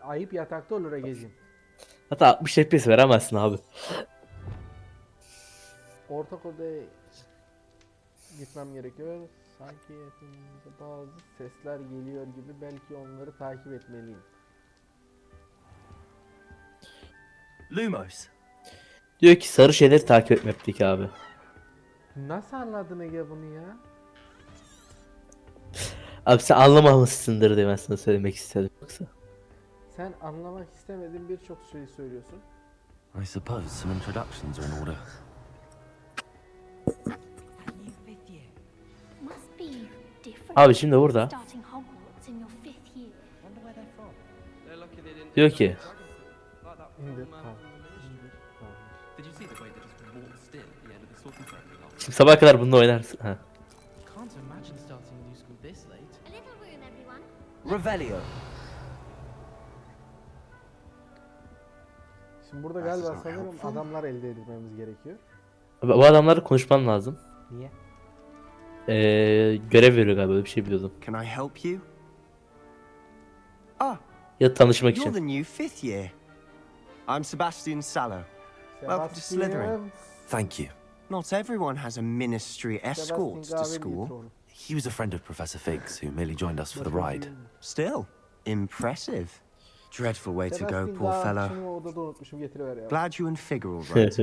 Ayıp yatakta olur Ege'ciğim. Hatta 60 FPS veremezsin abi. Ortak odaya gitmem gerekiyor. Sanki yakınımızda bazı sesler geliyor gibi, belki onları takip etmeliyim. Lumos. Diyor ki sarı şeyleri takip etmekteki abi. Nasıl anladın Ege bunu ya? Abi sen anlamamışsındır diye ben sana söylemek istedim yoksa. Sen anlamak istemediğin birçok şeyi söylüyorsun. I suppose some introductions are in order. Must be different. Abi şimdi burada Starting Hogwarts in your 5th year. diyor ki İndir. Did you see the way they just walked still at the end of the sorting ceremony last şimdi sabaha kadar bununla oynarsın. Ha. Can't imagine starting a new school this late. A little room, everyone. Revelio. Şimdi burada galiba sanırım adamlar elde edilmemiz gerekiyor. Bu adamlarla konuşman lazım. Niye? Görev veriyor galiba, öyle bir şey biliyordum. Can I help you? Ah, Ya tanışmak you're için. the new 5th year. I'm Sebastian Sallow. Welcome to Slytherin. Thank you. Not everyone has a ministry escort to school. He was a friend of Professor Fig's who merely joined us for the ride. Still, impressive. Dreadful way to go, poor fellow. Şunu odada unutmuşum, getiriver ya. Glad you and Fig are all right.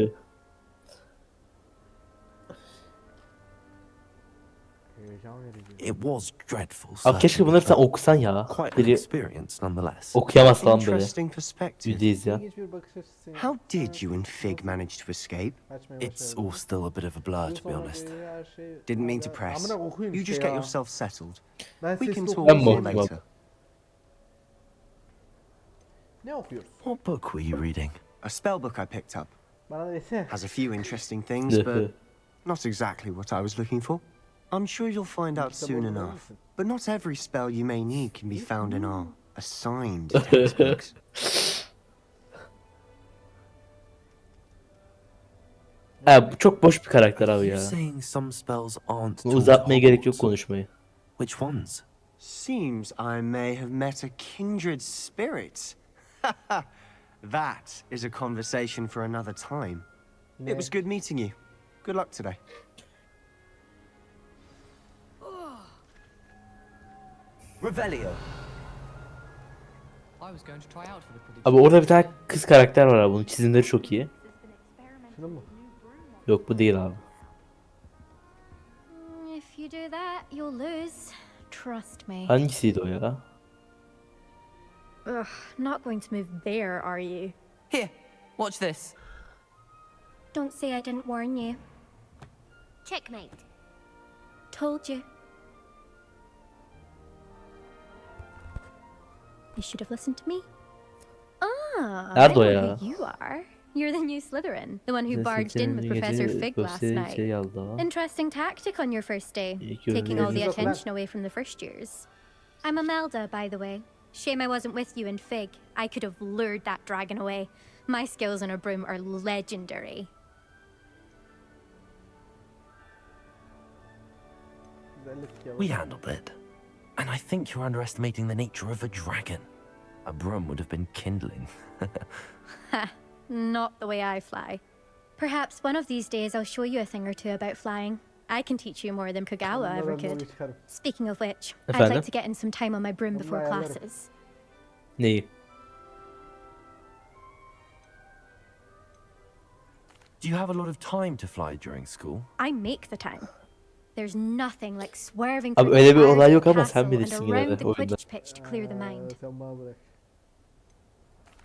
Heyecan verici. It was dreadful. Abi keşke bunları sen okusan ya. Quite an Biri experience nonetheless. okuyamaz falan böyle. Interesting perspective. Yüzdeyiz ya. İlginç bir bakış açısı. How did you and Fig manage to escape? Açmaya It's başladım. all still a bit of a blur, to be honest. Her şey- Didn't mean to press. Amına okuyun You işte just get ya. yourself settled. Ben We can sesli talk okuyayım. more Ben mi later. Ne okuyoruz? What book were you reading? A spell book I picked up. Bana desene. Has a few interesting things, but not exactly what I was looking for. I'm sure you'll find out Kitap soon okuyor enough. musun? But not every spell you may need can be found in our assigned textbooks. Ha, bu çok boş bir karakter abi Are you ya. saying some spells aren't taught Uzatmaya at gerek yok Hogwarts? konuşmayı. Which ones? Seems I may have met a kindred spirit. That is a conversation for another time. It was good meeting you. Good luck today. Revelio. I was going to try out for the prodigy. Abi orada bir tane kız karakter var abi, bunun çizimleri çok iyi. Şunu mu? Yok bu değil abi. If you do that, you'll lose. Trust me. Hangisiydi o ya? Ugh, not going to move there, are you? Here, watch this. Don't say I didn't warn you. Checkmate. Told you. You should have listened to me. Ah, I Nerede o know ya? who you are. You're the new Slytherin, the one who barged in with Professor Fig last night. Şey aldı ama. Interesting tactic on your first day, İlk taking all the Yok lan. attention away from the first years. I'm Imelda, by the way. Shame I wasn't with you in Fig. I could have lured that dragon away. My skills on a broom are legendary. Güzellik ya. We handled it. And I think you're underestimating the nature of a dragon. A broom would have been kindling. Ha, not the way I fly. Perhaps one of these days I'll show you a thing or two about flying. I can teach you more than Kagawa ever Bunları ben could. de çıkarım. Speaking of which, I'd Efendim? like to get in some time on my broom before ayarlarım. classes. Neyi? Do you have a lot of time to fly during school? I make the time. There's nothing like swerving Abi through öyle the bir olay fires yok of the ama sen castle bilirsin and yine around de the oyunda. Quidditch pitch to clear the mind. Sen bana bırak.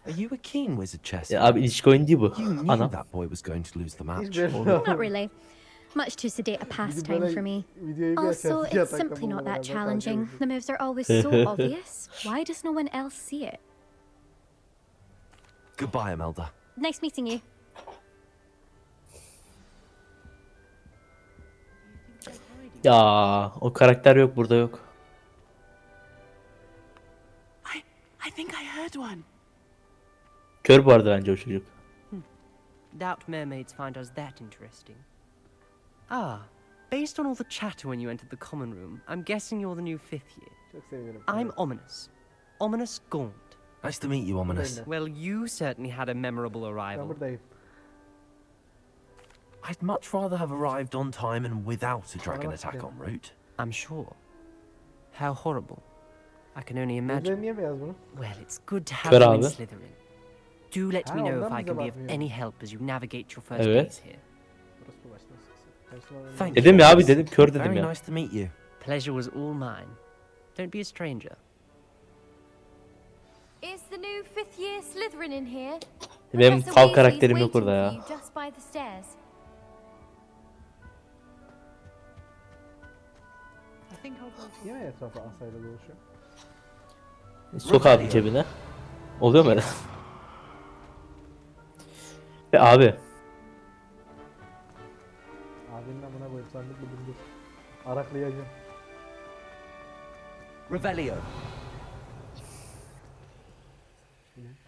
Are you a keen wizard chess? Ya abi ilişki oyunu değil bu. You knew Ana. that boy was going to lose the match. Hiç belli or olmaz. Not really. Much too sedate a pastime for me. Videoyu bir Also, açarsın, it's yatakta simply bununla not that beraber challenging. takip The moves are always so obvious. Why does no one else see it? Goodbye, Imelda. Nice meeting you. Ya o karakter yok, burada yok. I think I heard one. Kör bu arada bence o çocuk. Doubt mermaids find us that interesting. Ah, based on all the chatter when you entered the common room, I'm guessing you're the new 5th year. Çok sevinirim. I'm Ominous. Ominous Gaunt. Nice to meet you, Ominous. Well, you certainly had a memorable Ben arrival. buradayım. I'd much rather have arrived on time and without a dragon bak attack ya. en route. I'm sure. How horrible. I can only Gözleri imagine. niye beyaz bunun? Well, it's good to have Kör you in abi. Slytherin. Do let Ha, me know ondan if I bize can be of bakmıyor. any help as you navigate your first Evet. days here. Burası bu baştan sesi. Thank Dedim you, ya abi Ominous. dedim kör dedim Very ya. nice to meet you. Pleasure was all mine. Don't be a stranger. Is the new fifth year Slytherin in here? Benim Professor fav Weasley's karakterim yok waiting burada for ya. you just by the stairs. Niye etrafı asayla dolaşıyor? Sok abi cebine. Oluyor mu öyle? Ve abi. Abinin amına koyayım sandık buldum dur. Araklayacağım. Revelio.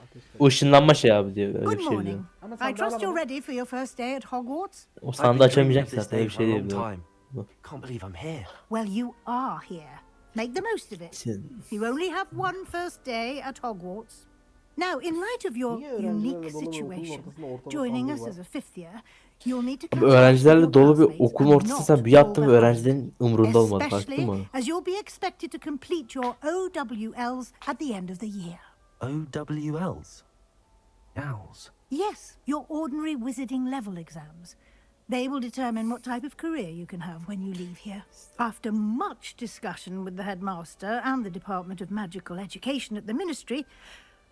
Ateş ver. O ışınlanma şey abi diyor. Öyle Good bir şey diyor. morning. Ama I sandığı trust you're alamadım. ready for your first day at Hogwarts. O I've sandığı been açamayacak dreaming of this zaten öyle day bir for şey a değil long diyor. time. Can't believe I'm here. Well, you are here. Make the most of it. You only have one first day at Hogwarts. Now, in light of your Niye öğrencilerle unique dolu bir okulun situation, ortasında ortada joining sandık us var? as a fifth year, you'll need to Abi catch up with öğrencilerle your dolu bir classmates okulun and ortasında sen not büyü attın ve fall behind. öğrencilerin umurunda olmadı. Farklı Especially mı? as you'll be expected to complete your OWLs at the end of the year. OWLs. Owls. Yes, your ordinary wizarding level exams. They will determine what type of career you can have when you leave here. After much discussion with the headmaster and the Department of Magical Education at the Ministry,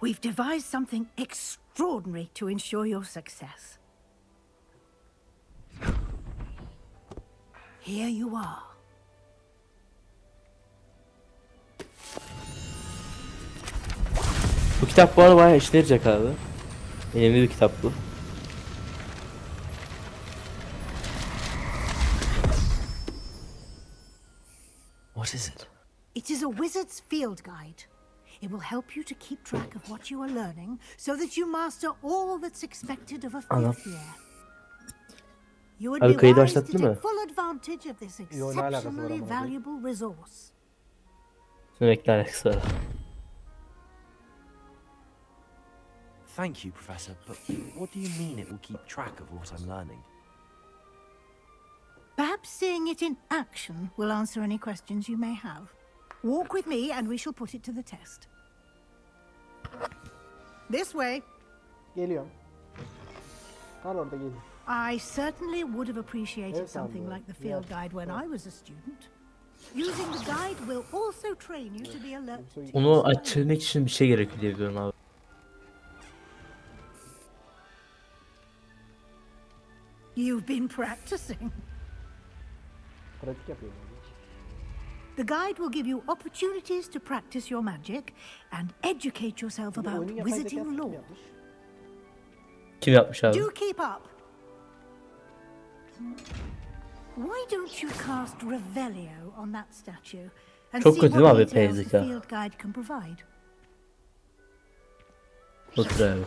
we've devised something extraordinary to ensure your success. Here you are. Bu kitap bu arada bayağı işine yarayacak abi. Önemli bir kitap bu. What is it? It is a wizard's field guide. It will help you to keep track of what you are learning so that you master all that's expected of a Anam. fifth year. You would Abi be kaydı wise to başlattın take mı? full advantage of this Yo, ne alakası var exceptionally amına koyayım? valuable resource. Demekle alakası var. Thank you, Professor, but what do you mean it will keep track of what I'm learning? Perhaps seeing it in action will answer any questions you may have. Walk with me and we shall put it to the test. This way. Geliyorum. Kal orada gelin. I certainly would have appreciated Evet something abi, like the field yeah, guide when yeah. I was a student. Using the guide will also train you to be alert to Onu your açabilmek için bir şey gerekiyor diye biliyorum abi. You've been practicing. Pratik yapıyorum. The guide will give you opportunities to practice your magic and educate yourself Bir de about oyunun yapay zekası wizarding kim lore. yapmış? Kim yapmış abi? Do keep up. Why don't you cast Revelio on that statue and Çok see kötü değil mi what abi details the zeka? field guide can provide? Otur abi.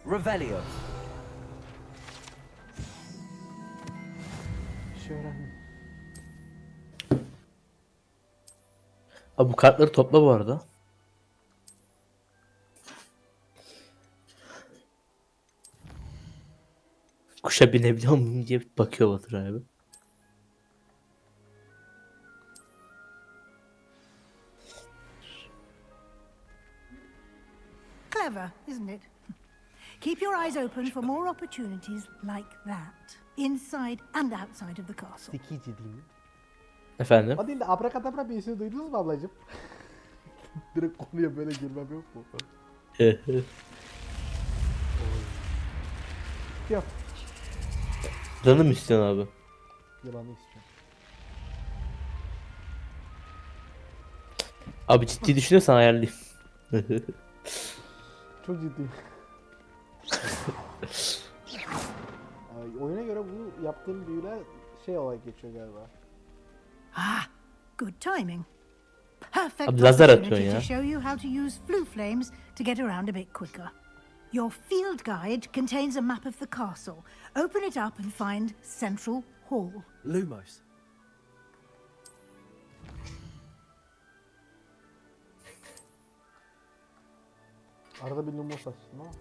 Revelio. Bir şey öğrendim. Abi bu kartları topla bu arada. Kuşa binebiliyor muyum diye bakıyor Batur abi. Clever, isn't it? Keep your eyes open for more opportunities like that, inside and outside of the castle. Sikici değil mi? Efendim? O değil de abrakadabra bir işini duydunuz mu ablacım? Direkt konuya böyle girmem yok mu? Yok. Canım mı istiyorsun abi? Yılanı istiyorum. Abi ciddi düşünüyorsan ayarlayayım. Çok ciddi. Ay, oyuna göre bu yaptığım büyüler şey olarak geçiyor galiba. Ah, good timing. Perfect Abi lazer opportunity atıyorsun ya. to show you how to use flue flames to get around a bit quicker. Your field guide contains a map of the castle. Open it up and find Central Hall. Lumos. Arada bir lumos açtım ama.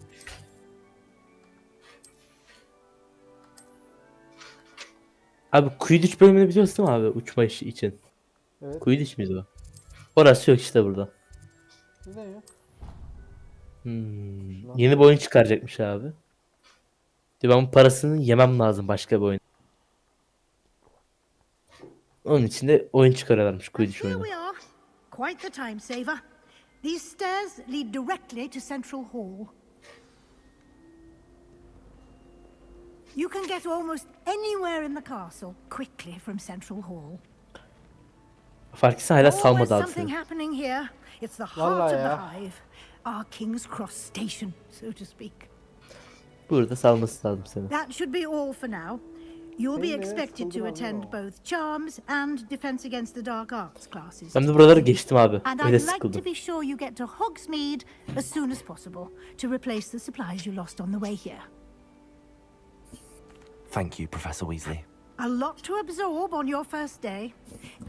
Abi Quidditch bölümünü biliyorsun değil mi abi? Uçma işi için. Evet. Quidditch miydi o? Orası yok işte burada. Neden yok? Yeni bir oyun çıkaracakmış abi. Diyor ben bu parasını yemem lazım başka bir oyun. Onun için de oyun çıkarıyorlarmış Quidditch Here oyunu. we are. Quite the time saver. These stairs lead directly to Central Hall. You can get almost anywhere in the castle quickly from Central Hall. Farklısı hala Always salmadı abi something seni. happening here. It's the heart Vallahi of the ya. hive. Our King's Cross station, so to speak. Burada salması lazım seni. That should be all for now. You'll be Hey, expected to sıkıldım attend ama. both Charms and Defense Against the Dark Arts classes. Ben de buraları geçtim abi. And Öyle I'd like sıkıldım. to be sure you get to Hogsmeade as soon as possible to replace the supplies you lost on the way here. Thank you, Professor Weasley. A lot to absorb on your first day,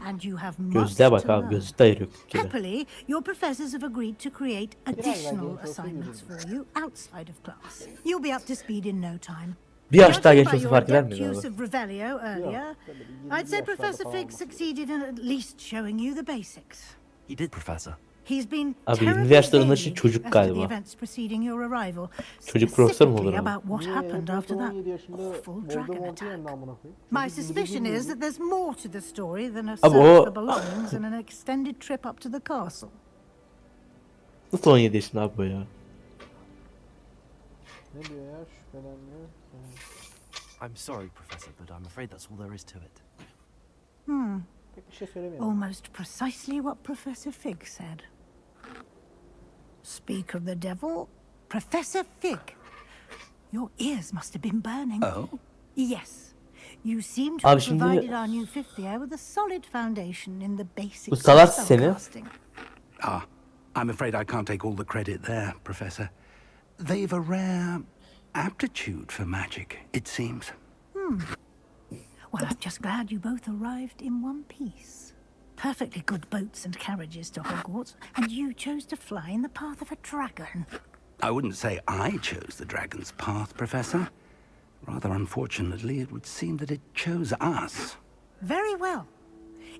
and you have much Gözlüğe bak to abi. learn. Gözlük de ayırıyor gibi. Happily, your professors have agreed to create additional genç olsa assignments yürürdüm. for you outside of class. You'll be up to speed in no time. Bir yaş daha Judging genç by olsa your fark eder adept miydi use abi? of Revelio earlier, tabii bir 20 I'd say yaşlarda Professor falan Fig olması succeeded in at least showing you the basics. He did, Professor. He's been Abi 20 terribly yaşlarında vague şey çocuk as to the galiba. events preceding your arrival, Çocuk profesör mü olur specifically abi? about what Niye happened after that 17 yaşında awful dragon Voldemort'un attack. yanına amına koyayım? My Çocuk bizi suspicion is bilmiyor. that there's more to the story than a Abi search o- for belongings and an extended trip up to the castle. Nasıl 17 yaşında abi bu ya? Ne diyor ya? Şüphelenmiyor. I'm sorry, Professor, but I'm afraid that's all there is to it. Pek bir şey söylemiyor. Almost precisely what Professor Fig said. Speak of the devil, Professor Fig. Your ears must have been burning. Oh? Yes. You seem to Abi have şimdi- provided our new fifth year with a solid foundation in the basics Bu of salar seni. spellcasting. Ah, I'm afraid I can't take all the credit there, Professor. They've a rare aptitude for magic, it seems. Well, I'm just glad you both arrived in one piece. Perfectly good boats and carriages to Hogwarts, and you chose to fly in the path of a dragon. I wouldn't say I chose the dragon's path, Professor. Rather unfortunately, it would seem that it chose us. Very well.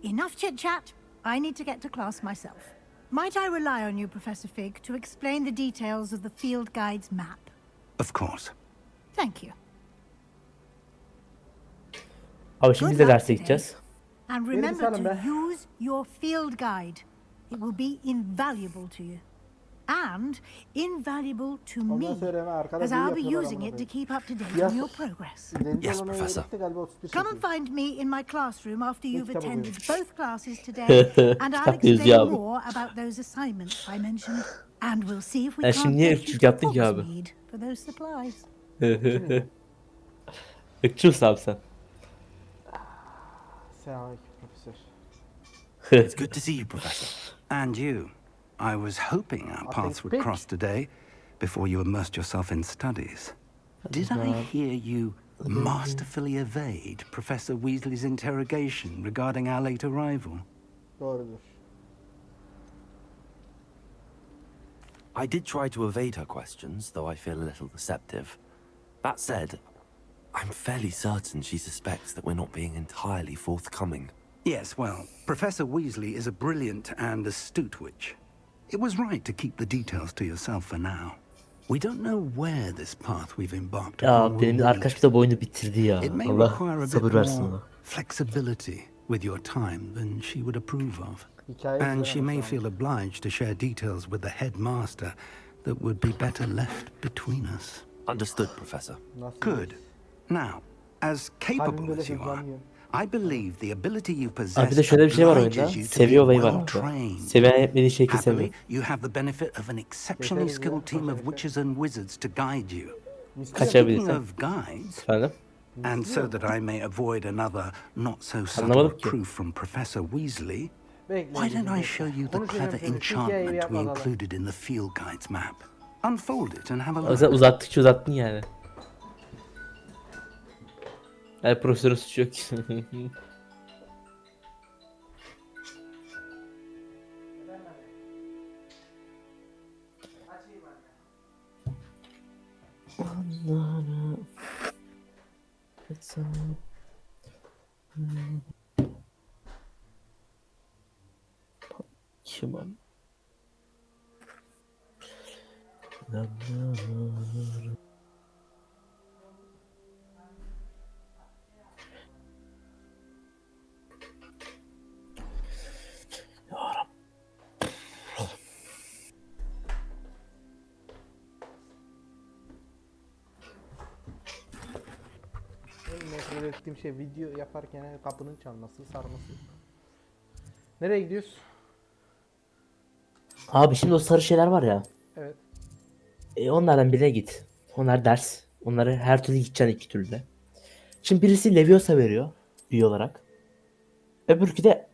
Enough chit-chat. I need to get to class myself. Might I rely on you, Professor Fig, to explain the details of the field guide's map? Of course. Thank you. Abi şimdi biz de Good luck derse today. gideceğiz. And remember salın to be. use your field guide. It will be invaluable to you. And invaluable to me, Ondan sonra hemen arkada as büyü I'll be yapıyorlar using amına it to koyayım. keep up to date Yes. on your progress. Zenci Yes, olana Professor. yönelik de galiba 31 Come and çekiyor. find me in my classroom after you've kitabı attended buymuş. both classes today, and I'll Kitap yazıyor explain abi. more about those assignments I mentioned. And we'll see if we Ya can't şimdi niye get you ırkçılık to yaptın ki abi? Hogsmeade for those supplies. Irkçı mısın abi sen? Selamünaleyküm profesör. It's good to see you, Professor. And you. I was hoping our paths would pick. cross today before you immersed yourself in studies. Did I hear you masterfully evade Professor Weasley's interrogation regarding our late arrival? Doğrudur. I did try to evade her questions, though I feel a little deceptive. That said, I'm fairly certain she suspects that we're not being entirely forthcoming. Yes, well, Professor Weasley is a brilliant and astute witch. It was right to keep the details to yourself for now. We don't know where this path we've embarked Ya upon benim will arkadaş lead. bir de bu oyunu bitirdi ya. It may Allah require a bit sabır versin more ona. flexibility with your time than she would approve of. Hikaye And she may izlememiş feel obliged to share details with the headmaster that would be better left between us. Understood, Professor. ama. Nasıl Good. Now, as capable Kalbim böyle as you are, hızlanıyor. I believe the ability you possess Abi bir de şöyle bir şey var oyunda. obliges you to Seviye be olayı var well orada. trained. Seviyen yetmediği şeyi kesemiyor. Happily, you have the benefit of an exceptionally Yeteriz ya, skilled team of koşa witches and wizards to guide you. Misli Kaçabilirsin. Speaking of guides, Efendim? and so that I may avoid another not so subtle Anlamadım ki. proof from Professor Weasley, Bekle, why don't I bekle. show you the Konuşacağım clever şimdi, şu hikayeyi enchantment we yapmadan. included in the field guide's map? Unfold it and have a O yüzden look. uzattıkça uzattın yani. Yani profesörün suçu yok ki. Onları... Kim o? Benim nefret ettiğim şey video yaparken kapının çalması, sarması. Nereye gidiyoruz? Abi şimdi o sarı şeyler var ya. Evet. Onlardan birine git. Onlar ders. Onları her türlü gideceksin iki türlü de. Şimdi birisi Leviosa veriyor. Büyü olarak. Öbürkü de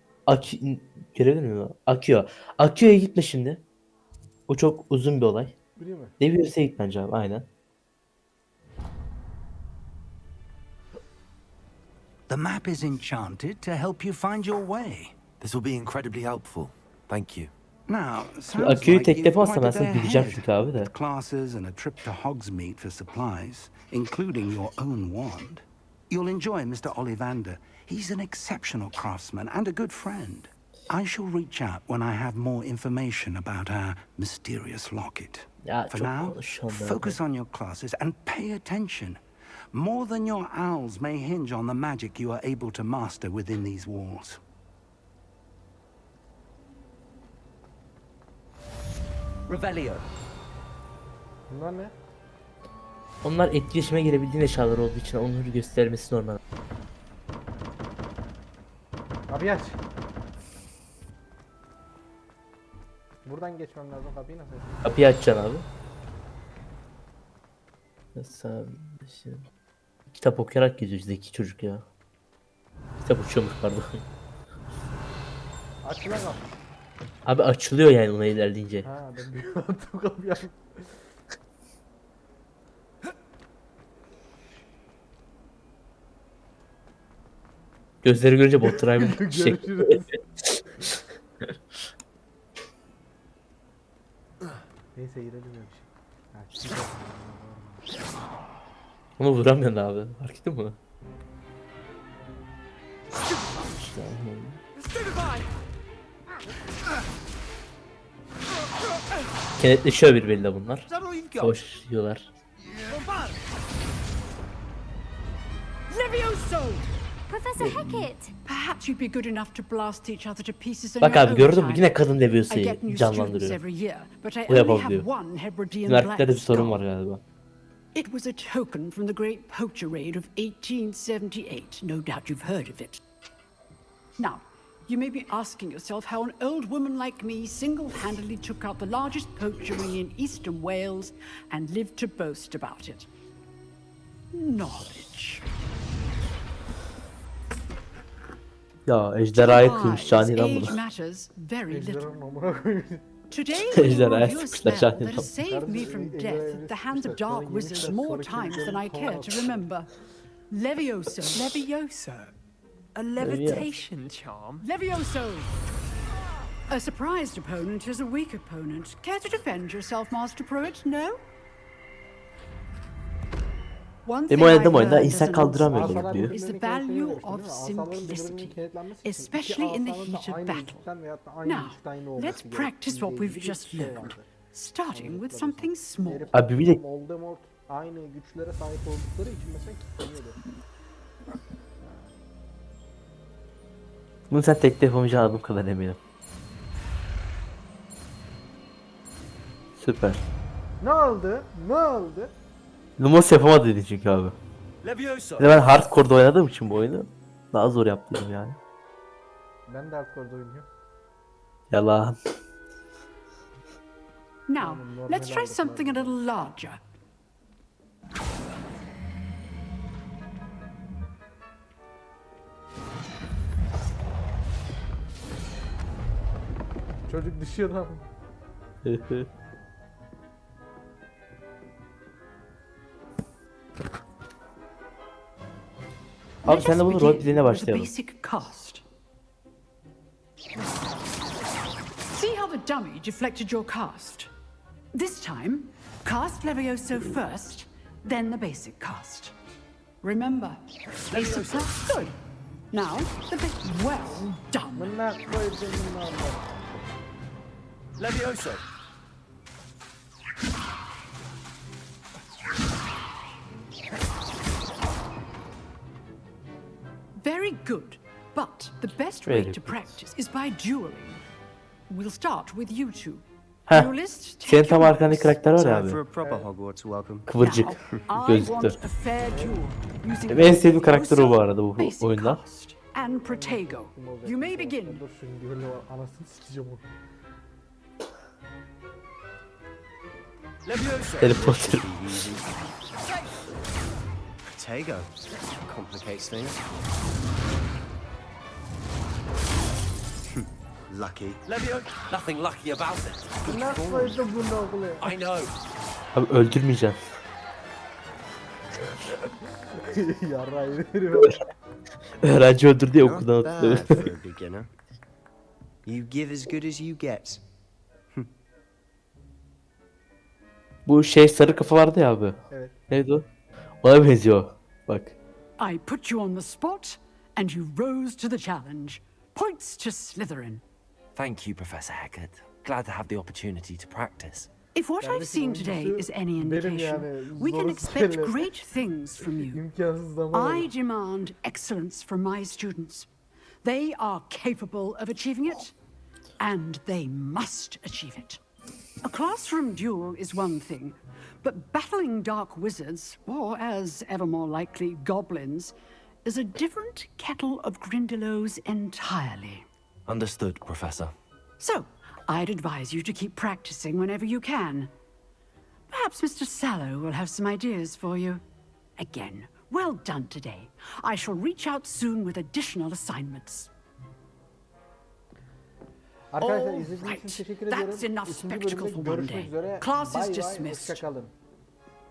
görebilir miyim? Akıyor. Akıyor'ya gitme şimdi. O çok uzun bir olay. Biliyor musun? Leviosa'ya git bence abi. Aynen. The map is enchanted to help you find your way. This will be incredibly helpful. Thank you. Now, sounds Akü'yü like you've teklemezsem ben quite a sana day gideceğim ahead, çünkü abi de. with classes and a trip to Hogsmeade for supplies, including your own wand. You'll enjoy Mr. Ollivander. He's an exceptional craftsman and a good friend. I shall reach out when I have more information about our mysterious locket. Ya For çok now, konuşuyorum ben focus de. on your classes and pay attention. More than your owls may hinge on the magic you are able to master within these walls. Revelio. Bunlar ne? Onlar etkileşime girebildiğin eşyalar olduğu için onları göstermesi normal. Kapıyı aç. Buradan geçmem lazım. Kapıyı nasıl açayım? Kapıyı açacaksın abi. Nasıl şey... Kitap okuyarak geziyor zeki çocuk ya. Kitap uçuyormuş pardon. Aç lan kapıyı. Abi açılıyor yani ona ilerleyince. Ha ben bir attım kapıyı aç. Gözleri görünce Bottray'ın şey. Görüşürüz. Neyse girelim ya bir şey. Ha, çıkacağız. Onu vuramıyorsun abi. Fark ettin mi? Kenetleşiyor birbiriyle bunlar. Savaşıyorlar. Levioso! Professor Hecat! Perhaps you'd be good enough to blast each other to pieces in Bak your abi own gördün mü? time. Yine kadın I Leviosa'yı get new students canlandırıyor. every year, but I O only have yapabiliyor. one Hebridean Erkeklerde bir black sorun var skull. galiba. It was a token from the great poacher raid of 1878. No doubt you've heard of it. Now, you may be asking yourself how an old woman like me single-handedly took out the largest poachery in eastern Wales and lived to boast about it. Knowledge. Ya ejderhaya kıymış Wise, Şahin lan age bunu. matters very little. Ejderhanın amına koyayım. Today we will Ejderhaya review a sıkmışlar spell Şahin that has saved me from death at the hands of dark wizards more times than I care to remember. Levioso. Levioso. A levitation charm? Levioso! A surprised opponent is a weak opponent. Care to defend yourself, Master Pruitt? No? One thing Benim oynadığım I've oyunda learned insan as an kaldıramıyor outsider böyle diyor. is the value of simplicity, especially in the heat of battle. Now, let's practice what we've just learned, starting with something small. Abi bir de Voldemort aynı güçlere sahip oldukları için mesela kilitleniyordu. bunu sen tek yapamayacağını bu kadar eminim. Süper. Ne oldu? Ne oldu? Lumos yapamadı dedin çünkü abi. Leviosa! Bir de ben hardcore'da oynadığım için bu oyunu daha zor yaptım yani. Ben de hardcore'da oynuyorum. Yalan. Now, let's try something a little larger. Çocuk düşüyor lan. Abi Let sen de us bunu begin roleplay'ine with a başlayalım. basic cast. See how the dummy deflected your cast? This time, cast Levioso first, then the basic cast. Remember, basic cast good. Now, the bit well done. Mına koydum lan. Levioso. Very good. But the best way Very to good. practice is by dueling. We'll start with you two. Heh. Duelist, take Senin tam your arkandaki marks. karakter var ya Time for a abi. proper Hogwarts welcome. Kıvırcık. Now, I want Gözlüklü. a fair duel using Benim en sevdiğim karakter o bu Leviosa, arada bu basic oyunda. cast, and Protego. You may begin. Dur şimdi öyle anasını sikeceğim onu. Levioso. Harry Potter. Protego. Complicates things. Lucky. Levio. Nothing lucky about it. Mına koydum bunu oğlum. I know. Abi öldürmeyeceğim. Yarrayı veriyor. Öğrenci öldür diye Not okuldan bad atılıyor. for a beginner. You give as good as you get. Bu şey sarı kafa vardı ya abi. Evet. Neydi o? Ona benziyor. Bak. I put you on the spot, and you rose to the challenge. Points to Slytherin. Thank you, Professor Hagrid. Glad to have the opportunity to practice. If what I've seen today is any indication, we can expect great things from you. İmkansız zaman. I demand excellence from my students. They are capable of achieving it, and they must achieve it. A classroom duel is one thing, but battling dark wizards, or as ever more likely, goblins, is a different kettle of grindylows entirely. Understood, Professor. So, I'd advise you to keep practicing whenever you can. Perhaps Mr. Sallow will have some ideas for you. Again, well done today. I shall reach out soon with additional assignments. Arkadaşlar All izlediğiniz için right. teşekkür That's ediyorum. enough İkinci spectacle bölümde for one görüşmek day. üzere. Class is Bay bay. dismissed. Hoşça kalın.